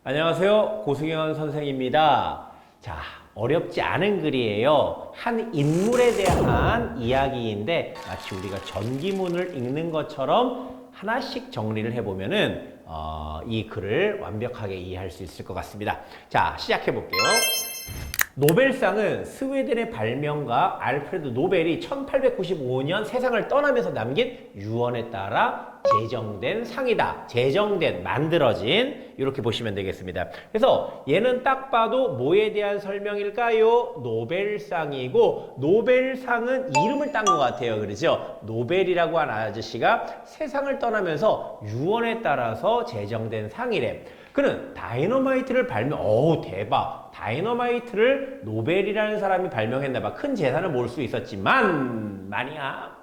안녕하세요. 고승현 선생입니다. 자, 어렵지 않은 글이에요. 한 인물에 대한 이야기인데 마치 우리가 전기문을 읽는 것처럼 하나씩 정리를 해보면은 이 글을 완벽하게 이해할 수 있을 것 같습니다. 자, 시작해 볼게요. 노벨상은 스웨덴의 발명가 알프레드 노벨이 1895년 세상을 떠나면서 남긴 유언에 따라 제정된 상이다. 만들어진 이렇게 보시면 되겠습니다. 그래서 얘는 딱 봐도 뭐에 대한 설명일까요? 노벨상이고 노벨상은 이름을 딴 것 같아요. 그렇죠? 노벨이라고 한 아저씨가 세상을 떠나면서 유언에 따라서 제정된 상이래. 그는 다이너마이트를 대박. 다이너마이트를 노벨이라는 사람이 발명했나봐. 큰 재산을 모을 수 있었지만 말이야.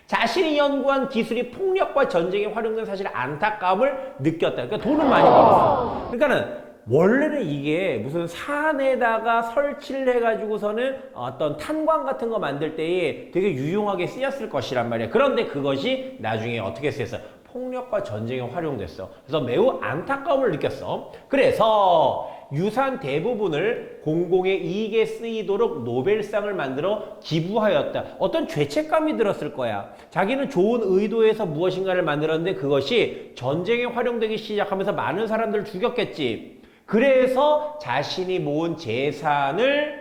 자신이 연구한 기술이 폭력과 전쟁에 활용된 사실에 안타까움을 느꼈다. 그러니까 돈을 많이 벌었어. 그러니까는 원래는 이게 무슨 산에다가 설치를 해가지고서는 어떤 탄광 같은 거 만들 때에 되게 유용하게 쓰였을 것이란 말이야. 그런데 그것이 나중에 어떻게 쓰였어? 폭력과 전쟁에 활용됐어. 그래서 매우 안타까움을 느꼈어. 그래서 유산 대부분을 공공의 이익에 쓰이도록 노벨상을 만들어 기부하였다. 어떤 죄책감이 들었을 거야. 자기는 좋은 의도에서 무엇인가를 만들었는데 그것이 전쟁에 활용되기 시작하면서 많은 사람들을 죽였겠지. 그래서 자신이 모은 재산을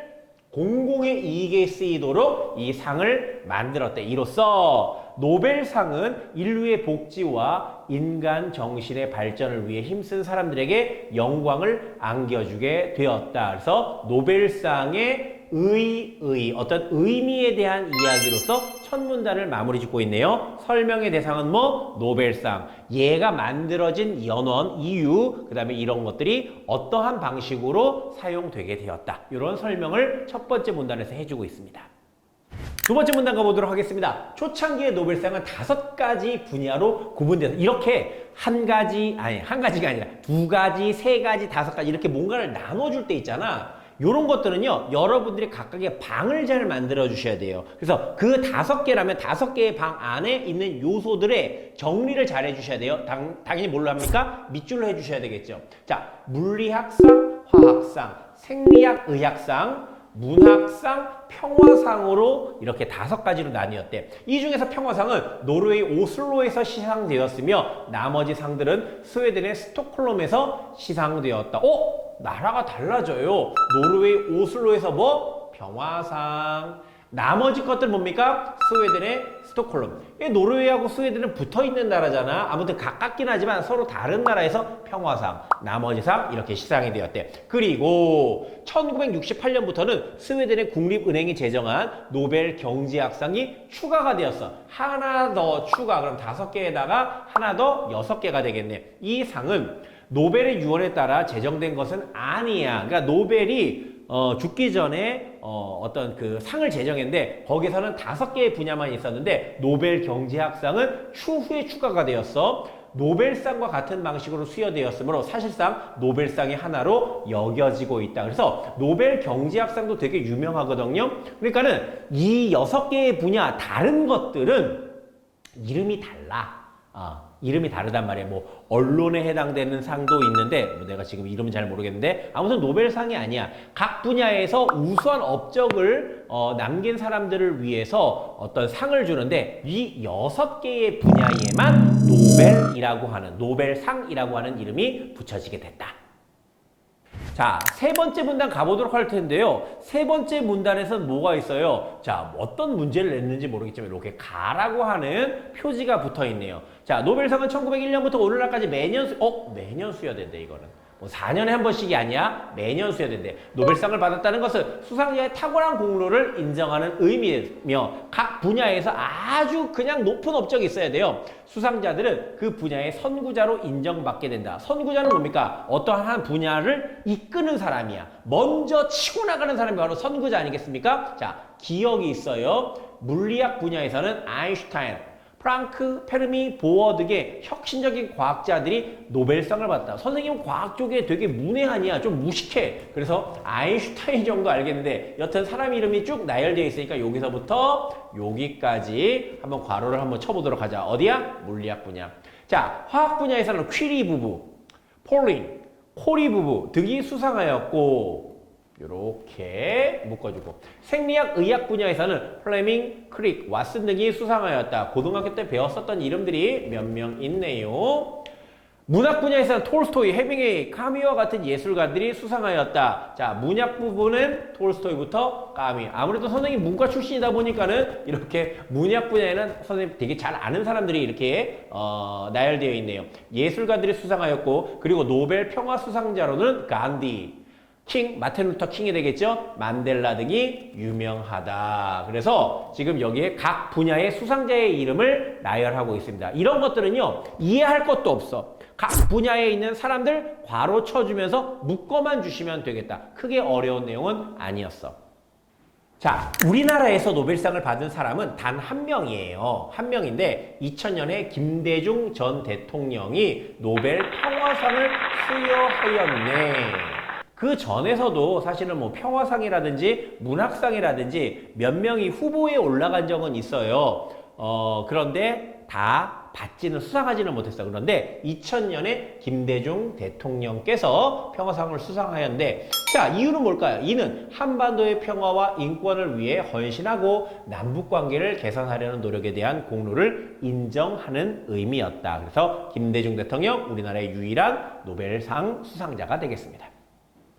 공공의 이익에 쓰이도록 이 상을 만들었대. 이로써 노벨상은 인류의 복지와 인간 정신의 발전을 위해 힘쓴 사람들에게 영광을 안겨주게 되었다. 그래서 노벨상의 어떤 의미에 대한 이야기로서 첫 문단을 마무리 짓고 있네요. 설명의 대상은 뭐? 노벨상. 얘가 만들어진 연원, 이유, 그 다음에 이런 것들이 어떠한 방식으로 사용되게 되었다. 이런 설명을 첫 번째 문단에서 해주고 있습니다. 두 번째 문단 가보도록 하겠습니다. 초창기의 노벨상은 5가지 분야로 구분돼서 이렇게 한 가지가 아니라 2가지, 3가지, 5가지 이렇게 뭔가를 나눠줄 때 있잖아. 요런 것들은요, 여러분들이 각각의 방을 잘 만들어 주셔야 돼요. 그래서 그 5개라면 5개의 방 안에 있는 요소들의 정리를 잘 해주셔야 돼요. 당연히 뭘로 합니까? 밑줄로 해주셔야 되겠죠. 자, 물리학상, 화학상, 생리학, 의학상, 문학상, 평화상으로 이렇게 5가지로 나뉘었대. 이 중에서 평화상은 노르웨이 오슬로에서 시상되었으며 나머지 상들은 스웨덴의 스톡홀름에서 시상되었다. 나라가 달라져요. 노르웨이 오슬로에서 뭐? 평화상. 나머지 것들 뭡니까? 스웨덴의 스톡홀름. 노르웨이하고 스웨덴은 붙어있는 나라잖아. 아무튼 가깝긴 하지만 서로 다른 나라에서 평화상, 나머지 상 이렇게 시상이 되었대. 그리고 1968년부터는 스웨덴의 국립은행이 제정한 노벨 경제학상이 추가가 되었어. 하나 더 추가. 그럼 5개에다가 하나 더 6개가 되겠네. 이 상은 노벨의 유언에 따라 제정된 것은 아니야. 그러니까 노벨이 죽기 전에 어떤 그 상을 제정했는데 거기서는 5개의 분야만 있었는데 노벨 경제학상은 추후에 추가가 되었어. 노벨상과 같은 방식으로 수여되었으므로 사실상 노벨상의 하나로 여겨지고 있다. 그래서 노벨 경제학상도 되게 유명하거든요. 그러니까는 이 6개의 분야 다른 것들은 이름이 달라. 이름이 다르단 말이에요. 뭐 언론에 해당되는 상도 있는데 내가 지금 이름은 잘 모르겠는데 아무튼 노벨상이 아니야. 각 분야에서 우수한 업적을 남긴 사람들을 위해서 어떤 상을 주는데 이 6개의 분야에만 노벨상이라고 하는 이름이 붙여지게 됐다. 자, 세 번째 문단 가보도록 할 텐데요. 세 번째 문단에서는 뭐가 있어요? 자, 어떤 문제를 냈는지 모르겠지만 이렇게 가라고 하는 표지가 붙어 있네요. 자, 노벨상은 1901년부터 오늘날까지 매년 수여된대, 이거는. 뭐 4년에 한 번씩이 아니야. 매년 수여된대. 노벨상을 받았다는 것은 수상자의 탁월한 공로를 인정하는 의미이며 각 분야에서 아주 그냥 높은 업적이 있어야 돼요. 수상자들은 그 분야의 선구자로 인정받게 된다. 선구자는 뭡니까? 어떠한 분야를 이끄는 사람이야. 먼저 치고 나가는 사람이 바로 선구자 아니겠습니까? 자, 기억이 있어요. 물리학 분야에서는 아인슈타인, 프랑크, 페르미, 보어 등의 혁신적인 과학자들이 노벨상을 받았다. 선생님은 과학 쪽에 되게 문외한이야. 좀 무식해. 그래서 아인슈타인 정도 알겠는데 여튼 사람 이름이 쭉 나열되어 있으니까 여기서부터 여기까지 한번 괄호를 한번 쳐보도록 하자. 어디야? 물리학 분야. 자, 화학 분야에서는 퀴리 부부, 폴린, 코리 부부 등이 수상하였고 이렇게 묶어주고 생리학 의학 분야에서는 플레밍, 크릭, 왓슨 등이 수상하였다. 고등학교 때 배웠었던 이름들이 몇 명 있네요. 문학 분야에서는 톨스토이, 헤밍웨이, 카미와 같은 예술가들이 수상하였다. 자, 문학 부분은 톨스토이부터 카미. 아무래도 선생님 문과 출신이다 보니까는 이렇게 문학 분야에는 선생님 되게 잘 아는 사람들이 이렇게 나열되어 있네요. 예술가들이 수상하였고 그리고 노벨 평화 수상자로는 간디, 마틴 루터 킹이 되겠죠? 만델라 등이 유명하다. 그래서 지금 여기에 각 분야의 수상자의 이름을 나열하고 있습니다. 이런 것들은요, 이해할 것도 없어. 각 분야에 있는 사람들 괄호 쳐주면서 묶어만 주시면 되겠다. 크게 어려운 내용은 아니었어. 자, 우리나라에서 노벨상을 받은 사람은 단 한 명이에요. 한 명인데 2000년에 김대중 전 대통령이 노벨 평화상을 수여하였네. 그 전에서도 사실은 뭐 평화상이라든지 문학상이라든지 몇 명이 후보에 올라간 적은 있어요. 그런데 다 받지는 수상하지는 못했어. 그런데 2000년에 김대중 대통령께서 평화상을 수상하였는데 자, 이유는 뭘까요? 이는 한반도의 평화와 인권을 위해 헌신하고 남북관계를 개선하려는 노력에 대한 공로를 인정하는 의미였다. 그래서 김대중 대통령 우리나라의 유일한 노벨상 수상자가 되겠습니다.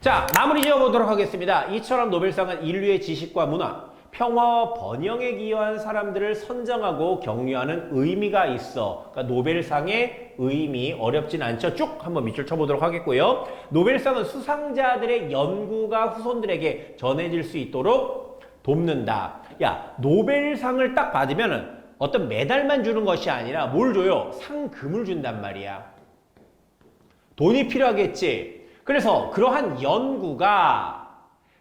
자, 마무리 지어보도록 하겠습니다. 이처럼 노벨상은 인류의 지식과 문화, 평화와 번영에 기여한 사람들을 선정하고 격려하는 의미가 있어. 그러니까 노벨상의 의미 어렵진 않죠. 쭉 한번 밑줄 쳐보도록 하겠고요. 노벨상은 수상자들의 연구가 후손들에게 전해질 수 있도록 돕는다. 야, 노벨상을 딱 받으면은 어떤 메달만 주는 것이 아니라 뭘 줘요? 상금을 준단 말이야. 돈이 필요하겠지. 그래서 그러한 연구가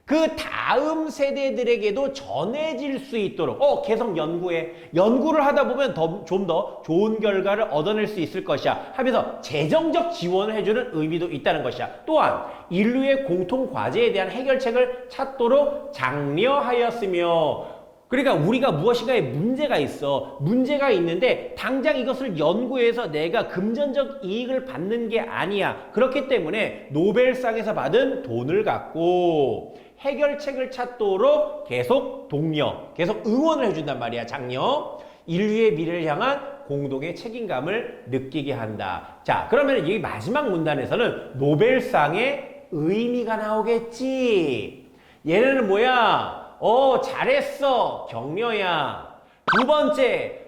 그 다음 세대들에게도 전해질 수 있도록 계속 연구를 하다 보면 좀 더 좋은 결과를 얻어낼 수 있을 것이야 하면서 재정적 지원을 해주는 의미도 있다는 것이야. 또한 인류의 공통 과제에 대한 해결책을 찾도록 장려하였으며 그러니까 우리가 무엇인가에 문제가 있어. 문제가 있는데 당장 이것을 연구해서 내가 금전적 이익을 받는 게 아니야. 그렇기 때문에 노벨상에서 받은 돈을 갖고 해결책을 찾도록 계속 독려, 계속 응원을 해준단 말이야. 장려. 인류의 미래를 향한 공동의 책임감을 느끼게 한다. 자, 그러면 이 마지막 문단에서는 노벨상의 의미가 나오겠지. 얘네는 뭐야? 잘했어. 격려야. 두 번째,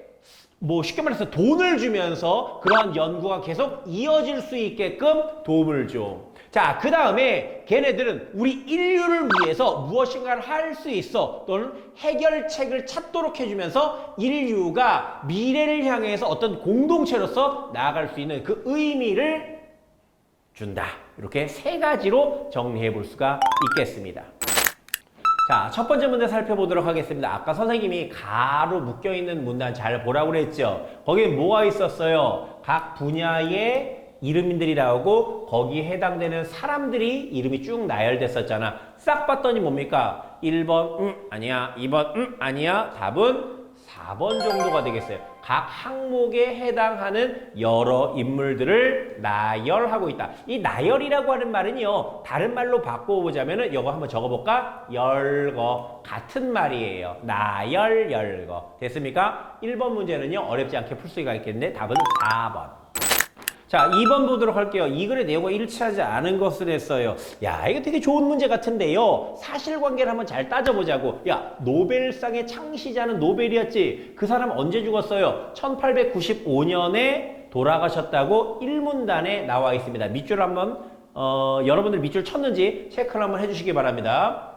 쉽게 말해서 돈을 주면서 그러한 연구가 계속 이어질 수 있게끔 도움을 줘. 자, 그 다음에 걔네들은 우리 인류를 위해서 무엇인가를 할 수 있어. 또는 해결책을 찾도록 해주면서 인류가 미래를 향해서 어떤 공동체로서 나아갈 수 있는 그 의미를 준다. 이렇게 세 가지로 정리해 볼 수가 있겠습니다. 자, 첫 번째 문제 살펴보도록 하겠습니다. 아까 선생님이 가로 묶여있는 문단 잘 보라고 그랬죠? 거기에 뭐가 있었어요? 각 분야의 이름들이 나오고 거기에 해당되는 사람들이 이름이 쭉 나열됐었잖아. 싹 봤더니 뭡니까? 1번 아니야, 2번 아니야. 답은 4번 정도가 되겠어요. 각 항목에 해당하는 여러 인물들을 나열하고 있다. 이 나열이라고 하는 말은요, 다른 말로 바꿔보자면은 이거 한번 적어볼까? 열거. 같은 말이에요. 나열, 열거. 됐습니까? 1번 문제는요, 어렵지 않게 풀 수가 있겠는데 답은 4번. 자, 2번 보도록 할게요. 이 글의 내용과 일치하지 않은 것을 했어요. 야, 이거 되게 좋은 문제 같은데요. 사실관계를 한번 잘 따져보자고. 야, 노벨상의 창시자는 노벨이었지. 그 사람 언제 죽었어요? 1895년에 돌아가셨다고 1문단에 나와 있습니다. 밑줄 한번 여러분들 밑줄 쳤는지 체크를 한번 해주시기 바랍니다.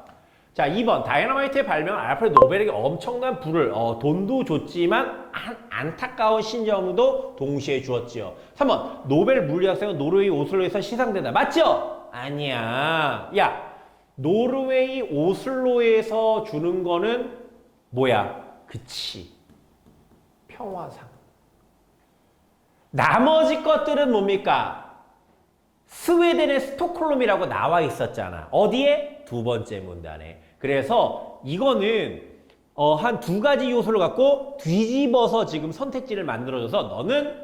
자, 2번. 다이너마이트의 발명은 알프레드 노벨에게 엄청난 부를, 돈도 줬지만 안타까운 신정도 동시에 주었지요. 3번. 노벨 물리학상은 노르웨이 오슬로에서 시상된다. 맞죠? 아니야. 야, 노르웨이 오슬로에서 주는 거는 뭐야? 그치. 평화상. 나머지 것들은 뭡니까? 스웨덴의 스톡홀름이라고 나와 있었잖아. 어디에? 두 번째 문단에. 그래서 이거는 한 두 가지 요소를 갖고 뒤집어서 지금 선택지를 만들어줘서 너는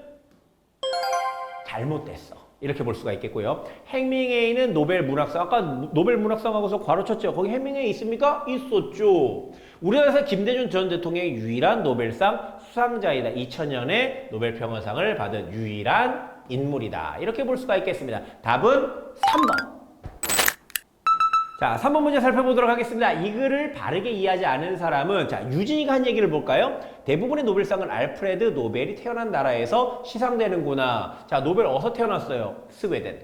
잘못됐어. 이렇게 볼 수가 있겠고요. 해밍웨이는 노벨 문학상, 아까 노벨 문학상하고서 괄호 쳤죠. 거기 해밍웨이 있습니까? 있었죠. 우리나라에서 김대중 전 대통령의 유일한 노벨상 수상자이다. 2000년에 노벨 평화상을 받은 유일한 인물이다. 이렇게 볼 수가 있겠습니다. 답은 3번. 자, 3번 문제 살펴보도록 하겠습니다. 이 글을 바르게 이해하지 않은 사람은, 자, 유진이가 한 얘기를 볼까요? 대부분의 노벨상은 알프레드 노벨이 태어난 나라에서 시상되는구나. 자, 노벨 어디서 태어났어요? 스웨덴.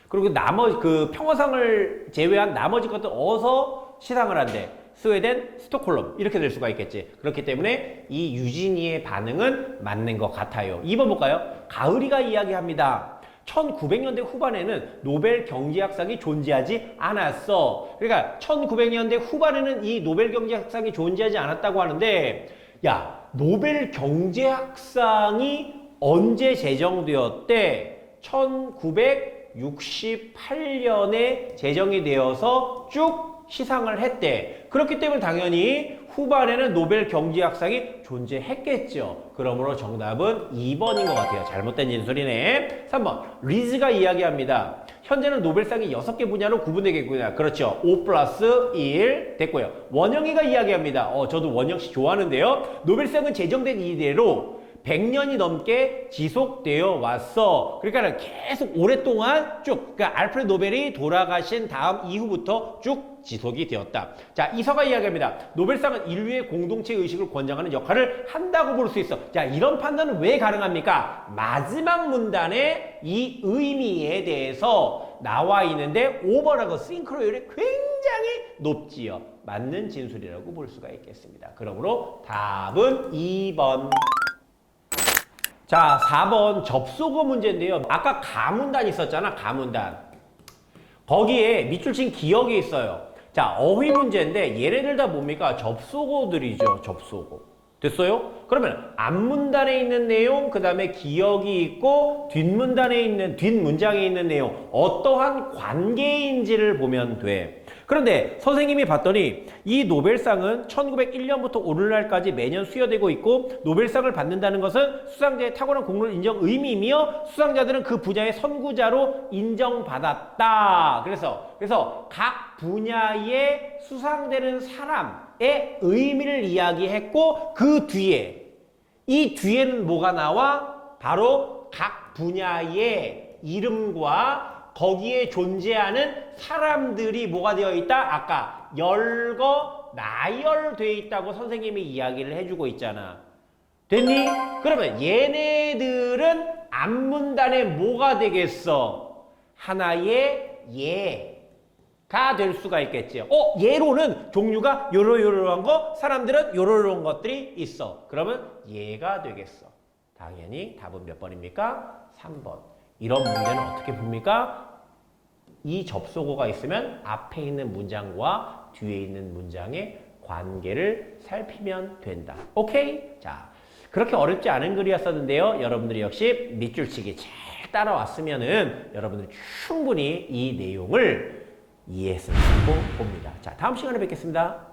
그리고 나머지, 평화상을 제외한 나머지 것들 어디서 시상을 한대? 스웨덴, 스톡홀름. 이렇게 될 수가 있겠지. 그렇기 때문에 이 유진이의 반응은 맞는 것 같아요. 2번 볼까요? 가을이가 이야기합니다. 1900년대 후반에는 노벨 경제학상이 존재하지 않았어. 그러니까 1900년대 후반에는 이 노벨 경제학상이 존재하지 않았다고 하는데, 야, 노벨 경제학상이 언제 제정되었대? 1968년에 제정이 되어서 쭉 시상을 했대. 그렇기 때문에 당연히 후반에는 노벨 경제학상이 존재했겠죠. 그러므로 정답은 2번인 것 같아요. 잘못된 진술이네. 3번. 리즈가 이야기합니다. 현재는 노벨상이 6개 분야로 구분되겠구나. 그렇죠. 5 플러스 1 됐고요. 원영이가 이야기합니다. 저도 원영 씨 좋아하는데요. 노벨상은 제정된 이래로 100년이 넘게 지속되어 왔어. 그러니까 계속 오랫동안 쭉, 그러니까 알프레드 노벨이 돌아가신 다음 이후부터 쭉 지속이 되었다. 자, 이서가 이야기합니다. 노벨상은 인류의 공동체 의식을 권장하는 역할을 한다고 볼 수 있어. 자, 이런 판단은 왜 가능합니까? 마지막 문단에 이 의미에 대해서 나와 있는데 5번하고 싱크로율이 굉장히 높지요. 맞는 진술이라고 볼 수가 있겠습니다. 그러므로 답은 2번. 자, 4번 접속어 문제인데요. 아까 가문단 있었잖아, 가문단. 거기에 밑줄 친 기억이 있어요. 자, 어휘 문제인데 얘네들 다 뭡니까? 접속어들이죠, 접속어. 됐어요? 그러면 앞문단에 있는 내용, 그 다음에 기억이 있고 뒷문단에 있는, 뒷문장에 있는 내용, 어떠한 관계인지를 보면 돼. 그런데 선생님이 봤더니 이 노벨상은 1901년부터 오늘날까지 매년 수여되고 있고, 노벨상을 받는다는 것은 수상자의 탁월한 공로를 인정 의미이며 수상자들은 그 분야의 선구자로 인정받았다. 그래서 각 분야에 수상되는 사람의 의미를 이야기했고, 그 뒤에, 이 뒤에는 뭐가 나와? 바로 각 분야의 이름과 거기에 존재하는 사람들이 뭐가 되어 있다? 아까 열거, 나열되어 있다고 선생님이 이야기를 해주고 있잖아. 됐니? 그러면 얘네들은 앞문단에 뭐가 되겠어? 하나의 예가 될 수가 있겠지. 예로는 종류가 요러요러한 거, 사람들은 요러요러한 것들이 있어. 그러면 예가 되겠어. 당연히 답은 몇 번입니까? 3번. 이런 문제는 어떻게 봅니까? 이 접속어가 있으면 앞에 있는 문장과 뒤에 있는 문장의 관계를 살피면 된다. 오케이? 자, 그렇게 어렵지 않은 글이었었는데요. 여러분들이 역시 밑줄치기 잘 따라왔으면은 여러분들이 충분히 이 내용을 이해했을 거라고 봅니다. 자, 다음 시간에 뵙겠습니다.